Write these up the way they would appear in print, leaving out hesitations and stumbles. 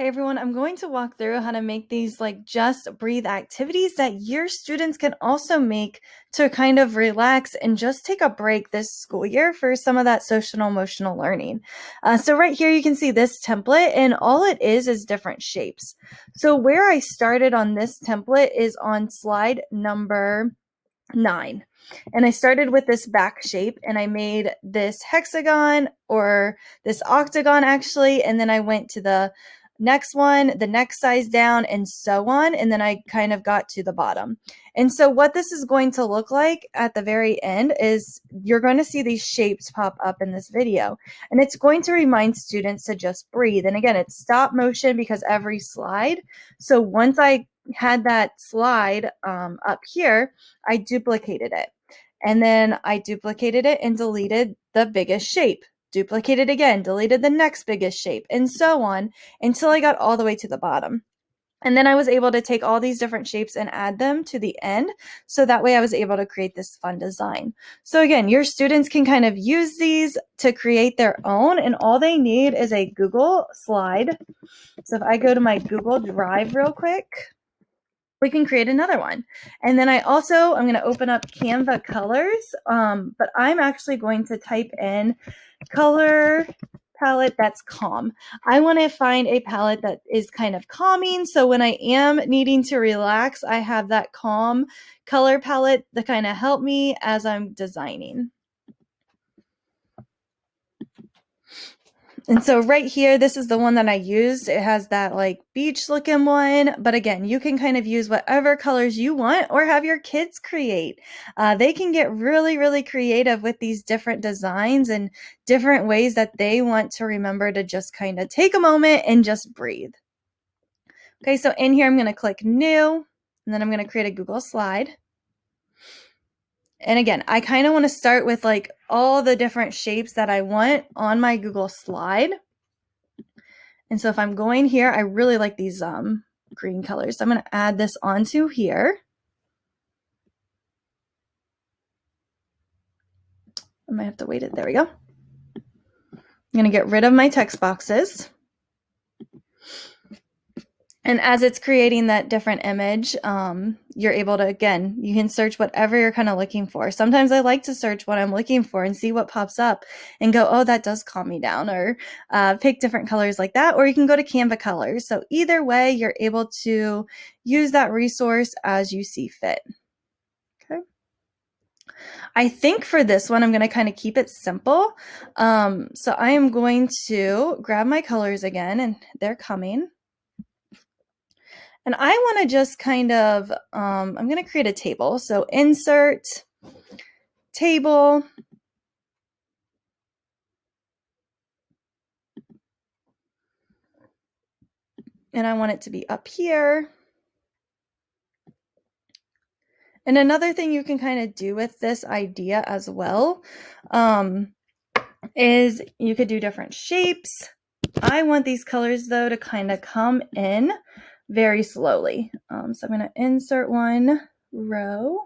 Hey everyone, I'm going to walk through how to make these like just breathe activities that your students can also make to kind of relax and just take a break this school year for some of that social and emotional learning. So right here you can see this template and all it is different shapes. So where I started on this template is on slide number 9. And I started with this back shape and I made this hexagon or this octagon actually. And then I went to the next one, the next size down, and so on. And then I kind of got to the bottom. And so what this is going to look like at the very end is you're going to see these shapes pop up in this video. And it's going to remind students to just breathe. And again, it's stop motion because every slide. So once I had that slide up here, I duplicated it. And then I duplicated it and deleted the biggest shape. Duplicated again, deleted the next biggest shape, and so on until I got all the way to the bottom. And then I was able to take all these different shapes and add them to the end. So that way I was able to create this fun design. So again, your students can kind of use these to create their own, and all they need is a Google slide. So if I go to my Google Drive real quick, we can create another one. And then I'm going to open up Canva colors, but I'm actually going to type in color palette that's calm. I want to find a palette that is kind of calming. So when I am needing to relax, I have that calm color palette to kind of help me as I'm designing. And so right here, this is the one that I used. It has that like beach looking one. But again, you can kind of use whatever colors you want or have your kids create. They can get really, really creative with these different designs and different ways that they want to remember to just kind of take a moment and just breathe. Okay, so in here, I'm going to click new, and then I'm going to create a Google slide. And again, I kind of want to start with like all the different shapes that I want on my Google slide. And so if I'm going here, I really like these green colors. So I'm going to add this onto here. I might have to wait it. There we go. I'm going to get rid of my text boxes. And as it's creating that different image, you're able to, again, you can search whatever you're kind of looking for. Sometimes I like to search what I'm looking for and see what pops up and go, oh, that does calm me down, or pick different colors like that. Or you can go to Canva colors. So either way, you're able to use that resource as you see fit. Okay. I think for this one, I'm going to kind of keep it simple. So I am going to grab my colors again, and they're coming. And I want to just kind of, I'm going to create a table. So insert, table. And I want it to be up here. And another thing you can kind of do with this idea as well is you could do different shapes. I want these colors, though, to kind of come in very slowly. So I'm going to insert one row.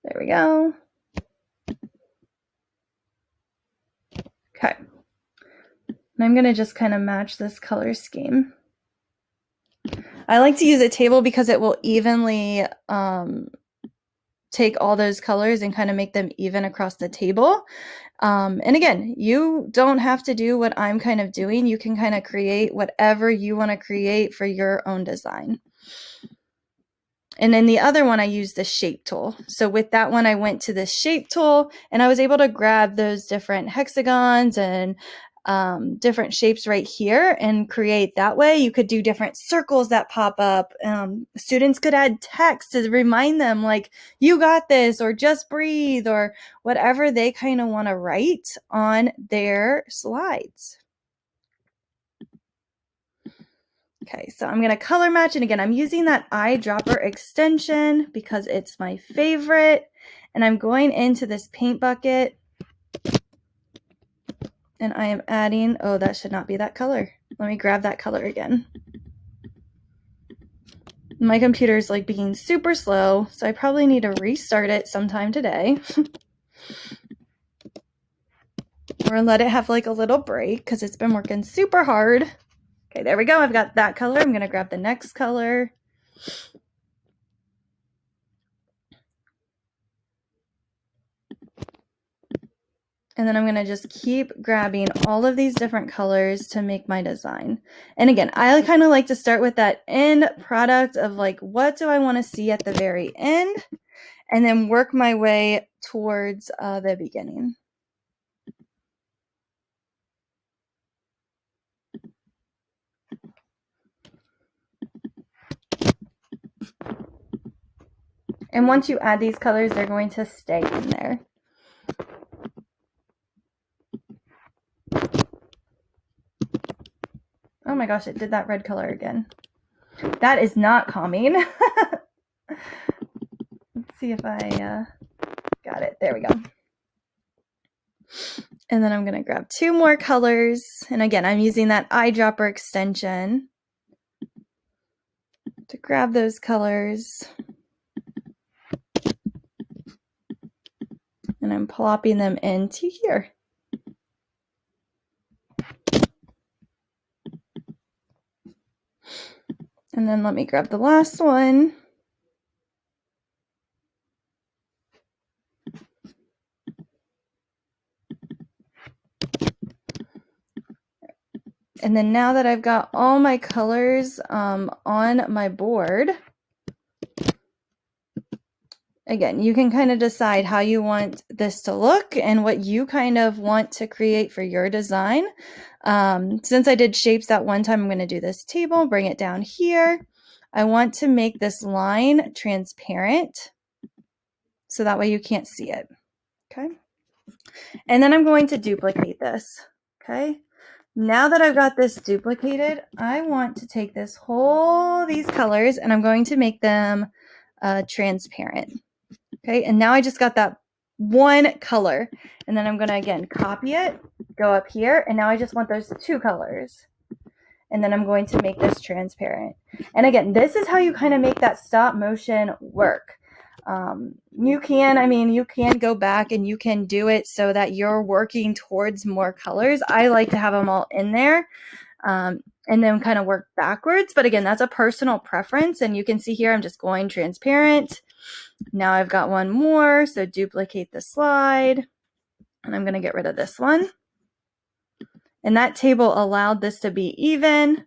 There we go. Okay. And I'm going to just kind of match this color scheme. I like to use a table because it will evenly take all those colors and kind of make them even across the table. And again, you don't have to do what I'm kind of doing. You can kind of create whatever you want to create for your own design. And then the other one, I used the shape tool. So with that one, I went to the shape tool and I was able to grab those different hexagons and different shapes right here and create that way. You could do different circles that pop up. Students could add text to remind them like, you got this, or just breathe, or whatever they kind of want to write on their slides. Okay, so I'm going to color match. And again, I'm using that eyedropper extension because it's my favorite. And I'm going into this paint bucket. And I am adding, oh, that should not be that color. Let me grab that color again. My computer is like being super slow, so I probably need to restart it sometime today. or let it have like a little break because it's been working super hard. Okay, there we go. I've got that color. I'm going to grab the next color. And then I'm going to just keep grabbing all of these different colors to make my design. And again, I kind of like to start with that end product of like, what do I want to see at the very end? And then work my way towards the beginning. And once you add these colors, they're going to stay in there. Oh my gosh, it did that red color again. That is not calming. Let's see if I got it. There we go. And then I'm going to grab 2 more colors. And again, I'm using that eyedropper extension to grab those colors. And I'm plopping them into here. And then let me grab the last one. And then now that I've got all my colors on my board, again, you can kind of decide how you want this to look and what you kind of want to create for your design. Since I did shapes that one time, I'm going to do this table, bring it down here. I want to make this line transparent so that way you can't see it. Okay. And then I'm going to duplicate this. Okay. Now that I've got this duplicated, I want to take these colors and I'm going to make them transparent. Okay, and now I just got that one color. And then I'm going to, again, copy it, go up here, and now I just want those 2 colors. And then I'm going to make this transparent. And again, this is how you kind of make that stop motion work. You can go back and you can do it so that you're working towards more colors. I like to have them all in there and then kind of work backwards. But again, that's a personal preference. And you can see here, I'm just going transparent. Now I've got one more. So duplicate the slide. And I'm going to get rid of this one. And that table allowed this to be even.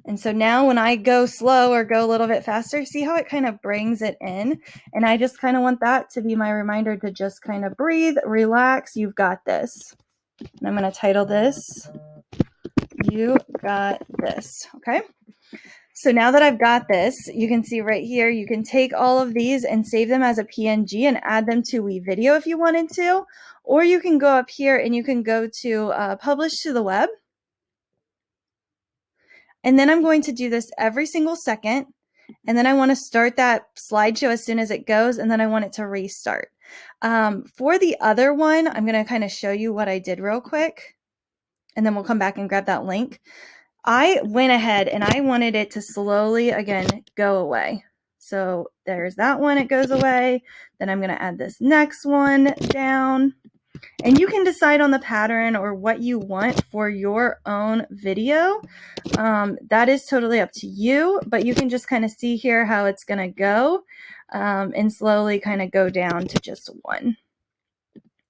And so now when I go slow or go a little bit faster, see how it kind of brings it in? And I just kind of want that to be my reminder to just kind of breathe, relax. You've got this. And I'm going to title this, You Got This. Okay. So now that I've got this, you can see right here, you can take all of these and save them as a PNG and add them to WeVideo if you wanted to. Or you can go up here and you can go to publish to the web. And then I'm going to do this every single second. And then I want to start that slideshow as soon as it goes. And then I want it to restart. For the other one, I'm going to kind of show you what I did real quick. And then we'll come back and grab that link. I went ahead and I wanted it to slowly, again, go away. So there's that one, it goes away. Then I'm going to add this next one down. And you can decide on the pattern or what you want for your own video. That is totally up to you, but you can just kind of see here how it's going to go and slowly kind of go down to just one.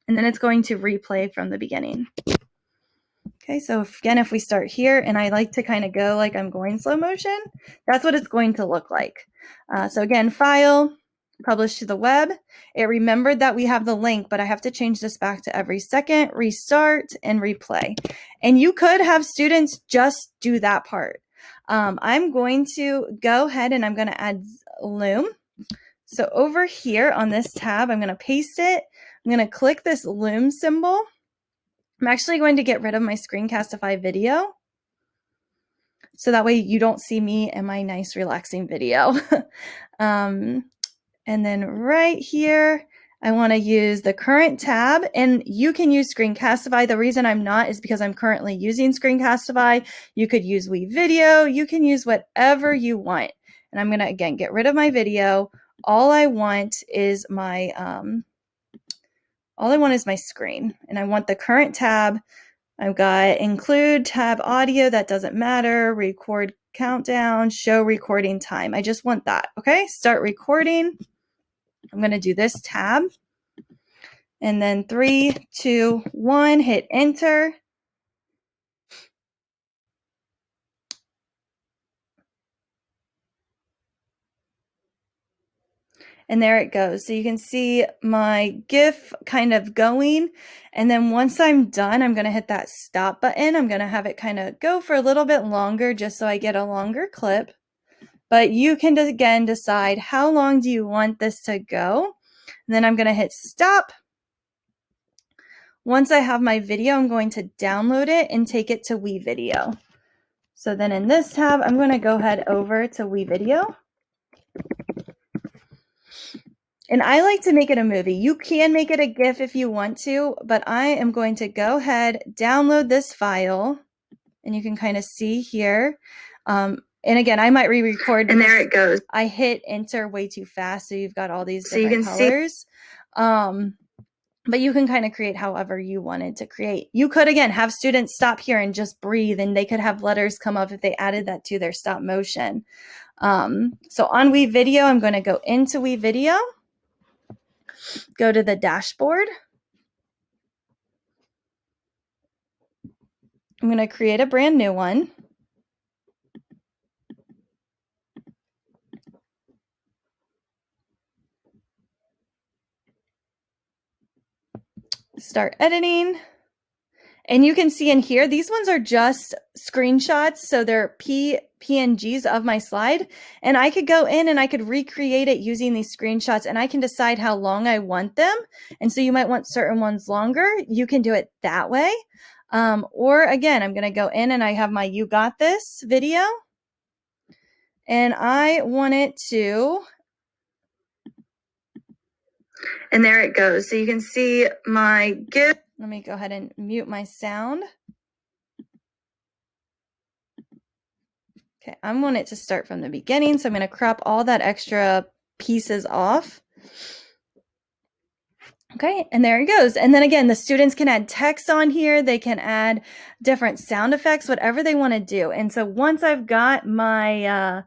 And then it's going to replay from the beginning. Okay, so if we start here, and I like to kind of go like I'm going slow motion, that's what it's going to look like. So again, file, publish to the web. It remembered that we have the link, but I have to change this back to every second, restart, and replay. And you could have students just do that part. I'm going to go ahead and I'm going to add Loom. So over here on this tab, I'm going to paste it. I'm going to click this Loom symbol. I'm actually going to get rid of my Screencastify video. So that way you don't see me and my nice relaxing video. And then right here, I want to use the current tab, and you can use Screencastify. The reason I'm not is because I'm currently using Screencastify. You could use WeVideo. You can use whatever you want. And I'm going to, again, get rid of my video. All I want is my all I want is my screen, and I want the current tab. I've got include tab audio, that doesn't matter, record countdown, show recording time. I just want that. Okay, start recording. I'm going to do this tab, and then 3, 2, 1, hit enter. And there it goes. So you can see my GIF kind of going. And then once I'm done, I'm going to hit that stop button. I'm going to have it kind of go for a little bit longer just so I get a longer clip. But you can, again, decide how long do you want this to go. And then I'm going to hit stop. Once I have my video, I'm going to download it and take it to WeVideo. So then in this tab, I'm going to go ahead over to WeVideo. And I like to make it a movie. You can make it a GIF if you want to, but I am going to go ahead, download this file, and you can kind of see here. And again, I might re-record. And there it goes. I hit enter way too fast, so you've got all these different colors. But you can kind of create however you wanted to create. You could, again, have students stop here and just breathe, and they could have letters come up if they added that to their stop motion. So on WeVideo, I'm going to go into WeVideo. Go to the dashboard. I'm going to create a brand new one. Start editing. And you can see in here, these ones are just screenshots. So they're PNGs of my slide. And I could go in and I could recreate it using these screenshots, and I can decide how long I want them. And so you might want certain ones longer. You can do it that way. Or again, I'm going to go in and I have my You Got This video. And I want it to, and there it goes. So you can see my GIF. Let me go ahead and mute my sound. Okay, I want it to start from the beginning, so I'm going to crop all that extra pieces off. Okay, and there it goes. And then again, the students can add text on here. They can add different sound effects, whatever they want to do. And so once I've got my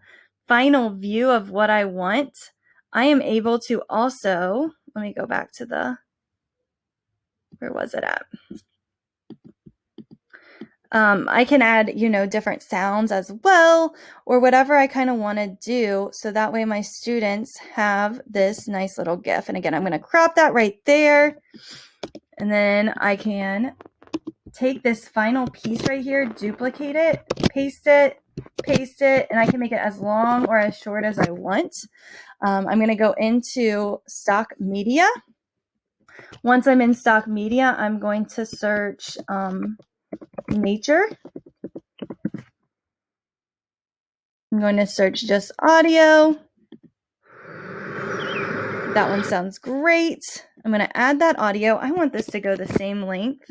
final view of what I want, I am able to also, let me go back to the, where was it at? I can add, different sounds as well, or whatever I kind of want to do. So that way my students have this nice little GIF. And again, I'm going to crop that right there. And then I can take this final piece right here, duplicate it, paste it, and I can make it as long or as short as I want. I'm going to go into stock media. Once I'm in stock media, I'm going to search nature. I'm going to search just audio. That one sounds great. I'm going to add that audio. I want this to go the same length.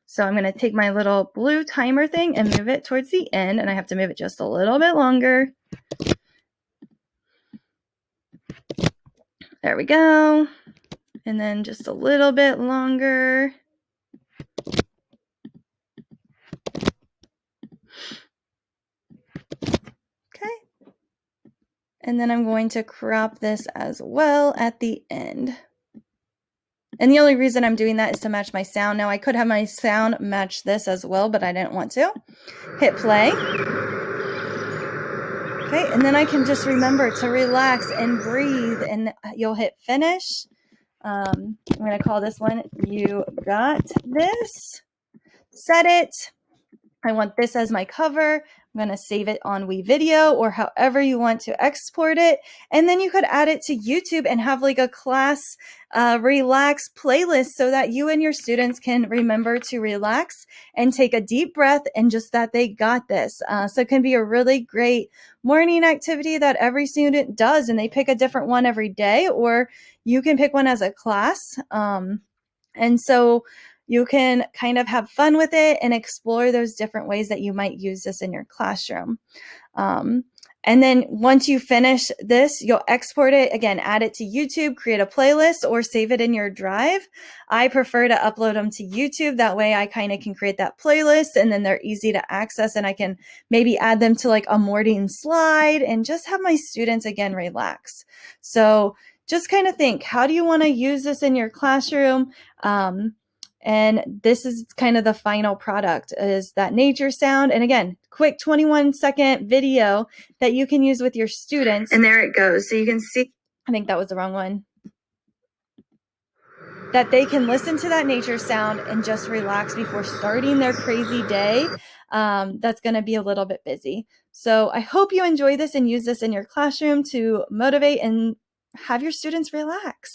So I'm going to take my little blue timer thing and move it towards the end, and I have to move it just a little bit longer. There we go. And then just a little bit longer. Okay. And then I'm going to crop this as well at the end. And the only reason I'm doing that is to match my sound. Now I could have my sound match this as well, but I didn't want to. Hit play. Okay, and then I can just remember to relax and breathe, and you'll hit finish. I'm going to call this one, You Got This. Set it. I want this as my cover. I'm going to save it on WeVideo or however you want to export it. And then you could add it to YouTube and have like a class relax playlist so that you and your students can remember to relax and take a deep breath and just that they got this. So it can be a really great morning activity that every student does, and they pick a different one every day, or you can pick one as a class. And so you can kind of have fun with it and explore those different ways that you might use this in your classroom. And then once you finish this, you'll export it, again, add it to YouTube, create a playlist, or save it in your drive. I prefer to upload them to YouTube. That way I kind of can create that playlist and then they're easy to access, and I can maybe add them to like a morning slide and just have my students, again, relax. So just kind of think, how do you want to use this in your classroom? And this is kind of the final product, is that nature sound. And again, quick 21-second video that you can use with your students. And there it goes. So you can see, I think that was the wrong one, that they can listen to that nature sound and just relax before starting their crazy day. That's going to be a little bit busy. So I hope you enjoy this and use this in your classroom to motivate and have your students relax.